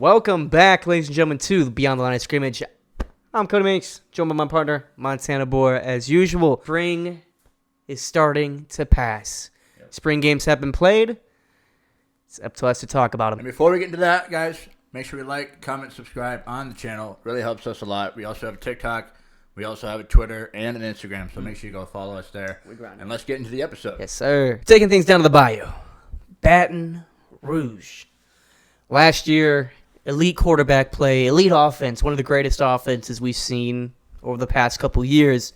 Welcome back, ladies and gentlemen, to the Beyond the Line of Scrimmage. I'm Cody Makes, joined by my partner, Montana Boer, as usual. Spring is starting to pass. Spring games have been played. It's up to us to talk about them. And before we get into that, guys, make sure you like, comment, subscribe on the channel. It really helps us a lot. We also have a TikTok. We also have a Twitter and an Instagram, so make sure you go follow us there. And let's get into the episode. Yes, sir. Taking things down to the bayou. Baton Rouge. Last year, elite quarterback play, elite offense, one of the greatest offenses we've seen over the past couple years.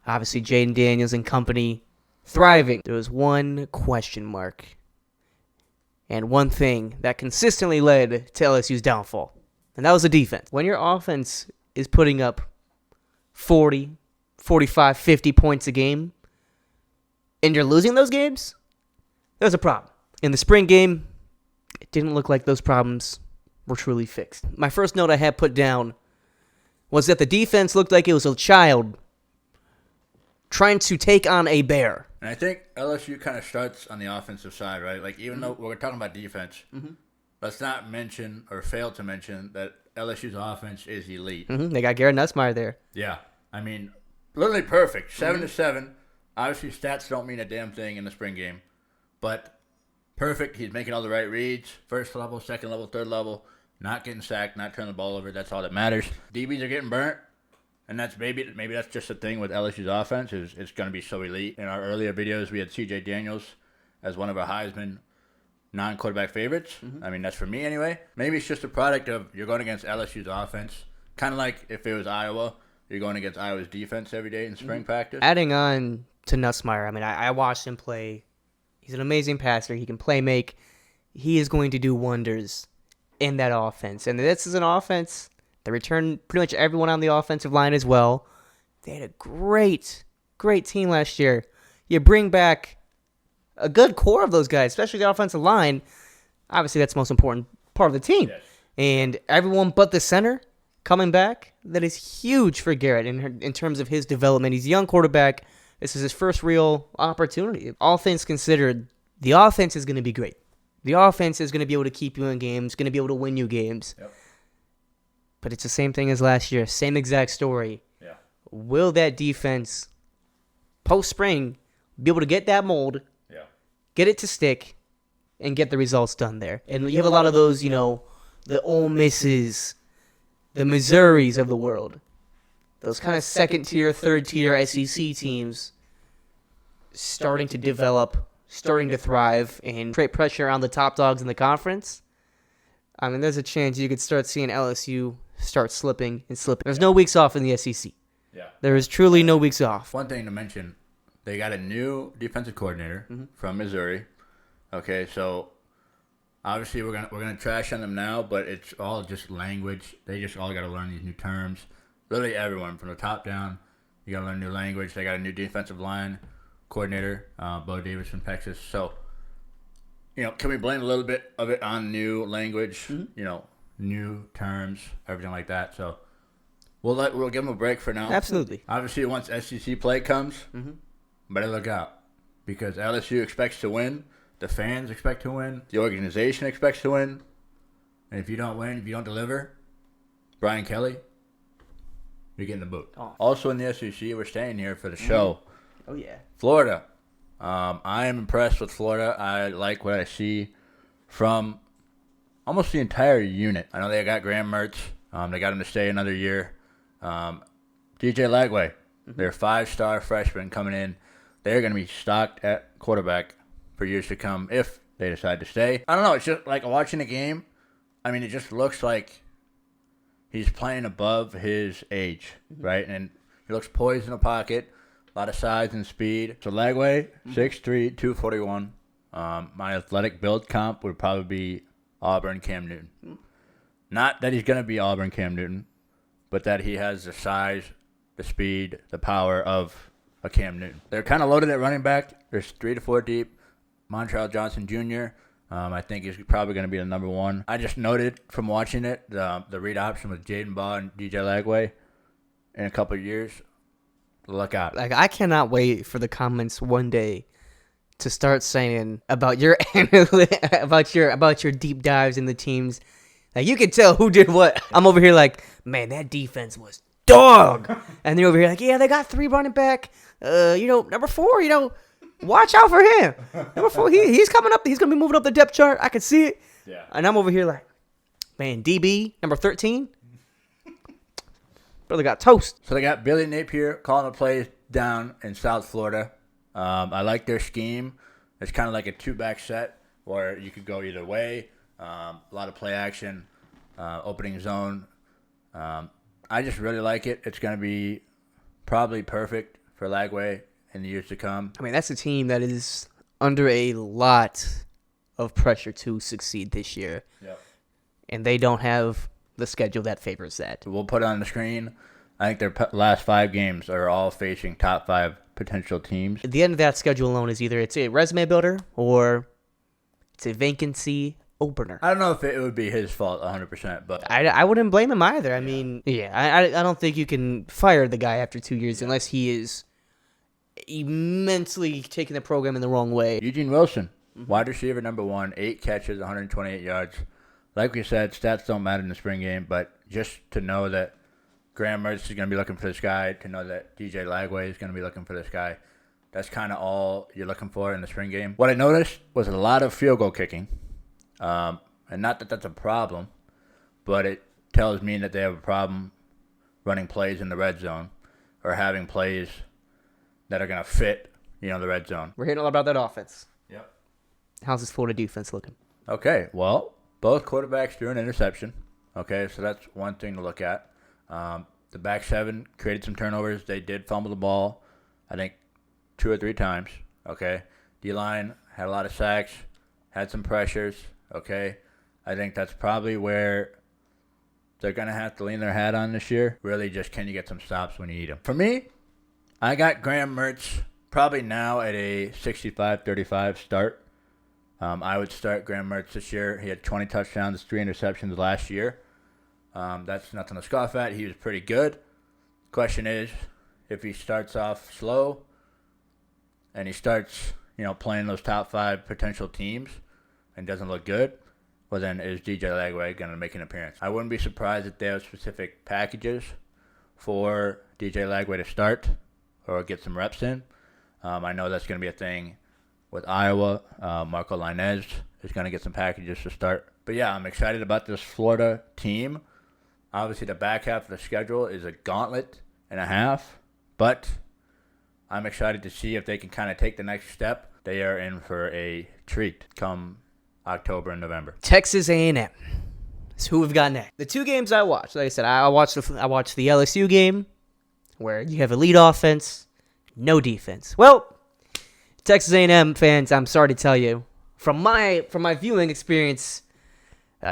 Obviously, Jaden Daniels and company thriving. There was one question mark and one thing that consistently led to LSU's downfall, and that was the defense. When your offense is putting up 40, 45, 50 points a game, and you're losing those games, there's a problem. In the spring game, it didn't look like those problems were truly fixed. My first note I had put down was that the defense looked like it was a child trying to take on a bear. And I think LSU kind of starts on the offensive side, right? Like, even though we're talking about defense, let's not mention or fail to mention that LSU's offense is elite. They got Garrett Nussmeier there. Yeah. I mean, literally perfect. 7-7. Obviously, stats don't mean a damn thing in the spring game. But perfect. He's making all the right reads. First level, second level, third level. Not getting sacked, not turning the ball over. That's all that matters. DBs are getting burnt. And that's maybe that's just the thing with LSU's offense is it's going to be so elite. In our earlier videos, we had C.J. Daniels as one of our Heisman non-quarterback favorites. I mean, that's for me anyway. Maybe it's just a product of you're going against LSU's offense. Kind of like if it was Iowa, you're going against Iowa's defense every day in spring practice. Adding on to Nussmeier, I mean, I watched him play. He's an amazing passer. He can play make. He is going to do wonders in that offense. And this is an offense that returned pretty much everyone on the offensive line as well. They had a great team last year. You bring back a good core of those guys, especially the offensive line. Obviously, that's the most important part of the team. Yes. And everyone but the center coming back, that is huge for Garrett in terms of his development. He's a young quarterback. This is his first real opportunity. All things considered, the offense is going to be great. The offense is going to be able to keep you in games, going to be able to win you games. Yep. But it's the same thing as last year. Same exact story. Yeah. Will that defense, post-spring, be able to get that mold, get it to stick, and get the results done there? And you have a lot of those, the Ole Misses, the Missouris of the world. Those kind of second-tier, third-tier SEC teams starting to develop, starting to thrive, and create pressure on the top dogs in the conference. I mean, there's a chance you could start seeing LSU start slipping and slipping. There's no weeks off in the SEC. Yeah. There is truly no weeks off. One thing to mention, they got a new defensive coordinator from Missouri. Okay, so obviously we're gonna trash on them now, but it's all just language. They just all got to learn these new terms. Literally everyone from the top down, you got to learn new language. They got a new defensive line coordinator, Bo Davis from Texas. So, can we blame a little bit of it on new language? New terms, everything like that. So we'll give them a break for now. Absolutely. Obviously, once SEC play comes, better look out because LSU expects to win. The fans expect to win. The organization expects to win. And if you don't win, if you don't deliver, Brian Kelly, you're getting the boot. Oh. Also in the SEC, we're staying here for the show. Oh, yeah. Florida. I am impressed with Florida. I like what I see from almost the entire unit. I know they got Graham Mertz. They got him to stay another year. DJ Lagway, their 5-star freshman coming in. They're going to be stocked at quarterback for years to come if they decide to stay. I don't know. It's just like watching a game. I mean, it just looks like he's playing above his age, right? And he looks poised in the pocket. A lot of size and speed. So Lagway, 6'3", 241. My athletic build comp would probably be Auburn Cam Newton. Not that he's going to be Auburn Cam Newton, but that he has the size, the speed, the power of a Cam Newton. They're kind of loaded at running back. There's 3 to 4 deep. Montrell Johnson Jr., I think he's probably going to be the number one. I just noted from watching it, the read option with Jaden Baugh and DJ Lagway in a couple of years. Look out. Like, I cannot wait for the comments one day to start saying about your about your deep dives in the teams Like, you can tell who did what. I'm over here like, man, that defense was dog. And they're over here like, yeah, they got 3 running back. Number 4, watch out for him. Number 4, he's coming up. He's going to be moving up the depth chart. I can see it. Yeah. And I'm over here like, man, DB, number 13. Brother got toast. So they got Billy Napier calling the plays down in South Florida. I like their scheme. It's kind of like a 2-back set where you could go either way. A lot of play action, opening zone. I just really like it. It's going to be probably perfect for Lagway in the years to come. I mean, that's a team that is under a lot of pressure to succeed this year. Yep. And they don't have the schedule that favors that. We'll put it on the screen. I think their last 5 games are all facing top 5 potential teams. At the end of that schedule alone is either it's a resume builder or it's a vacancy opener. I don't know if it would be his fault 100%, but I wouldn't blame him either. I mean, I don't think you can fire the guy after 2 years unless he is immensely taking the program in the wrong way. Eugene Wilson, wide receiver number 1, 8 catches, 128 yards. Like we said, stats don't matter in the spring game, but just to know that Graham Mertz is going to be looking for this guy, to know that DJ Lagway is going to be looking for this guy, that's kind of all you're looking for in the spring game. What I noticed was a lot of field goal kicking, and not that that's a problem, but it tells me that they have a problem running plays in the red zone or having plays that are going to fit, the red zone. We're hearing all about that offense. Yep. How's this Florida defense looking? Okay, well, both quarterbacks threw an interception. Okay, so that's one thing to look at. The back 7 created some turnovers. They did fumble the ball, I think, 2 or 3 times. Okay, D-line had a lot of sacks, had some pressures. Okay, I think that's probably where they're going to have to lean their hat on this year. Really just, can you get some stops when you need them? For me, I got Graham Mertz probably now at a 65-35 start. I would start Graham Mertz this year. He had 20 touchdowns, 3 interceptions last year. That's nothing to scoff at. He was pretty good. Question is, if he starts off slow and he starts, playing those top 5 potential teams and doesn't look good, well then is DJ Lagway going to make an appearance? I wouldn't be surprised if they have specific packages for DJ Lagway to start or get some reps in. I know that's going to be a thing with Iowa. Marco Lainez is going to get some packages to start. But yeah, I'm excited about this Florida team. Obviously, the back half of the schedule is a gauntlet and a half. But I'm excited to see if they can kind of take the next step. They are in for a treat come October and November. Texas A&M. That's who we've got next. The 2 games I watched, like I said, I watched the LSU game where you have elite offense, no defense. Well, Texas A&M fans, I'm sorry to tell you, from my viewing experience,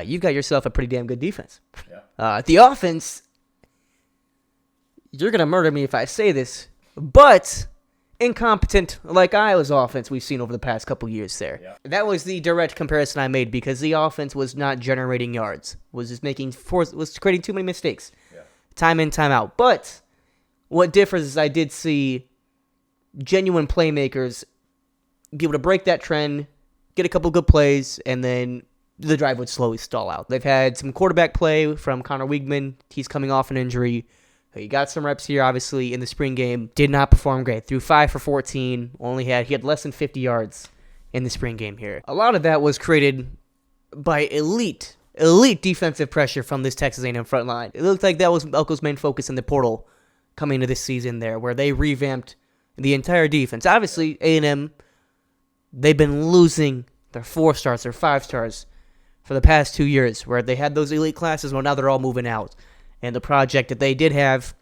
you've got yourself a pretty damn good defense. Yeah. The offense, you're going to murder me if I say this, but incompetent like Iowa's offense we've seen over the past couple years there. Yeah. That was the direct comparison I made because the offense was not generating yards, was just was creating too many mistakes, time in, time out. But what differs is I did see genuine playmakers be able to break that trend, get a couple good plays, and then the drive would slowly stall out. They've had some quarterback play from Connor Wiegman. He's coming off an injury. He got some reps here, obviously, in the spring game. Did not perform great. Threw 5 for 14. He had less than 50 yards in the spring game here. A lot of that was created by elite defensive pressure from this Texas A&M front line. It looked like that was Elko's main focus in the portal coming into this season there, where they revamped the entire defense. Obviously, A&M, they've been losing their 4-stars, their 5-stars for the past 2 years, where they had those elite classes. Well, now they're all moving out. And the project that they did have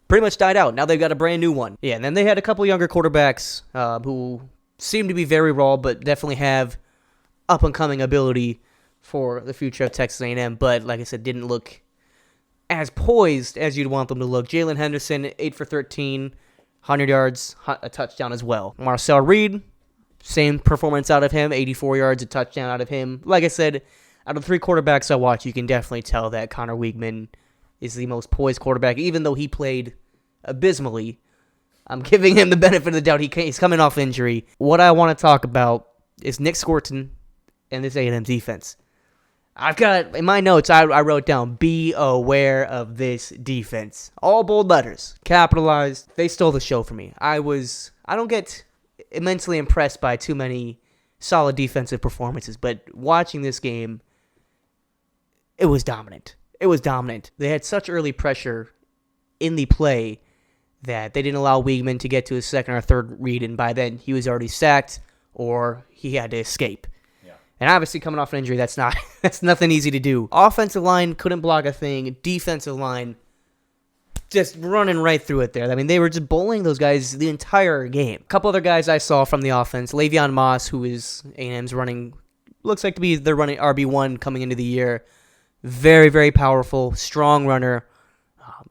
pretty much died out. Now they've got a brand new one. Yeah, and then they had a couple younger quarterbacks who seem to be very raw, but definitely have up-and-coming ability for the future of Texas A&M. But, like I said, didn't look as poised as you'd want them to look. Jalen Henderson, 8 for 13, 100 yards, a touchdown as well. Marcel Reed, same performance out of him, 84 yards, a touchdown out of him. Like I said, out of the 3 quarterbacks I watch, you can definitely tell that Connor Wiegman is the most poised quarterback, even though he played abysmally. I'm giving him the benefit of the doubt. He's coming off injury. What I want to talk about is Nick Scorton and this A&M defense. I've got, in my notes, I wrote down, be aware of this defense. All bold letters, capitalized. They stole the show for me. I don't get immensely impressed by too many solid defensive performances, but watching this game, it was dominant. It was dominant. They had such early pressure in the play that they didn't allow Wiegman to get to his second or third read, and by then he was already sacked or he had to escape. Yeah. And obviously coming off an injury, that's nothing easy to do. Offensive line couldn't block a thing. Defensive line just running right through it there. I mean, they were just bullying those guys the entire game. A couple other guys I saw from the offense, Le'Veon Moss, who is A&M's running, looks like to be their running RB1 coming into the year. Very, very powerful, strong runner.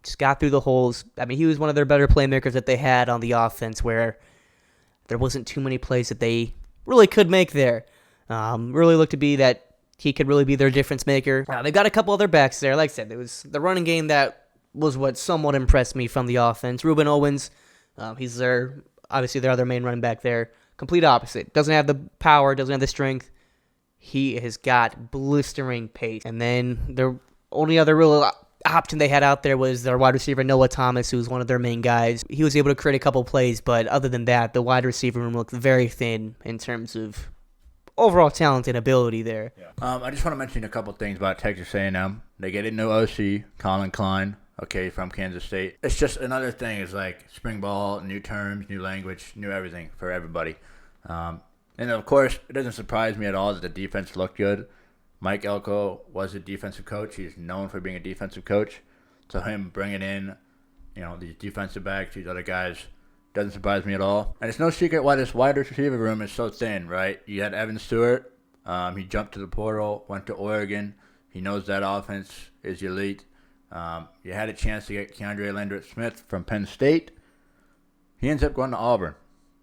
Just got through the holes. I mean, he was one of their better playmakers that they had on the offense, where there wasn't too many plays that they really could make there. Really looked to be that he could really be their difference maker. They've got a couple other backs there. Like I said, it was the running game that was what somewhat impressed me from the offense. Ruben Owens, he's obviously their other main running back there. Complete opposite. Doesn't have the power, doesn't have the strength. He has got blistering pace. And then the only other real option they had out there was their wide receiver, Noah Thomas, who was one of their main guys. He was able to create a couple plays, but other than that, the wide receiver room looked very thin in terms of overall talent and ability there. Yeah. I just want to mention a couple things about Texas A&M. They get a new OC, Colin Klein, from Kansas State. It's just another thing. It's like spring ball, new terms, new language, new everything for everybody. And, of course, it doesn't surprise me at all that the defense looked good. Mike Elko was a defensive coach. He's known for being a defensive coach. So him bringing in, these defensive backs, these other guys, doesn't surprise me at all. And it's no secret why this wide receiver room is so thin, right? You had Evan Stewart. He jumped to the portal, went to Oregon. He knows that offense is elite. You had a chance to get Keandre Landrett-Smith from Penn State. He ends up going to Auburn.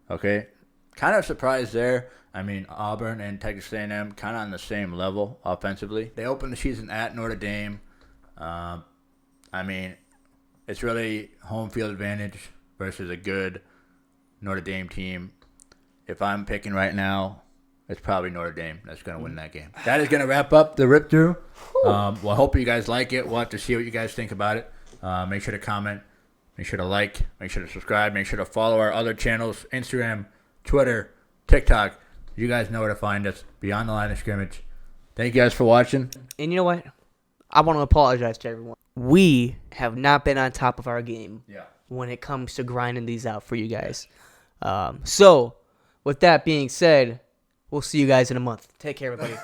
Okay? Kind of surprised there. I mean, Auburn and Texas A&M kind of on the same level offensively. They opened the season at Notre Dame. I mean, it's really home field advantage versus a good Notre Dame team. If I'm picking right now, it's probably Notre Dame that's going to win that game. That is going to wrap up the rip through. Well, I hope you guys like it. We'll have to see what you guys think about it. Make sure to comment. Make sure to like. Make sure to subscribe. Make sure to follow our other channels, Instagram, Twitter, TikTok. You guys know where to find us. Beyond the Line of Scrimmage. Thank you guys for watching. And you know what? I want to apologize to everyone. We have not been on top of our game when it comes to grinding these out for you guys. So, with that being said, we'll see you guys in a month. Take care, everybody.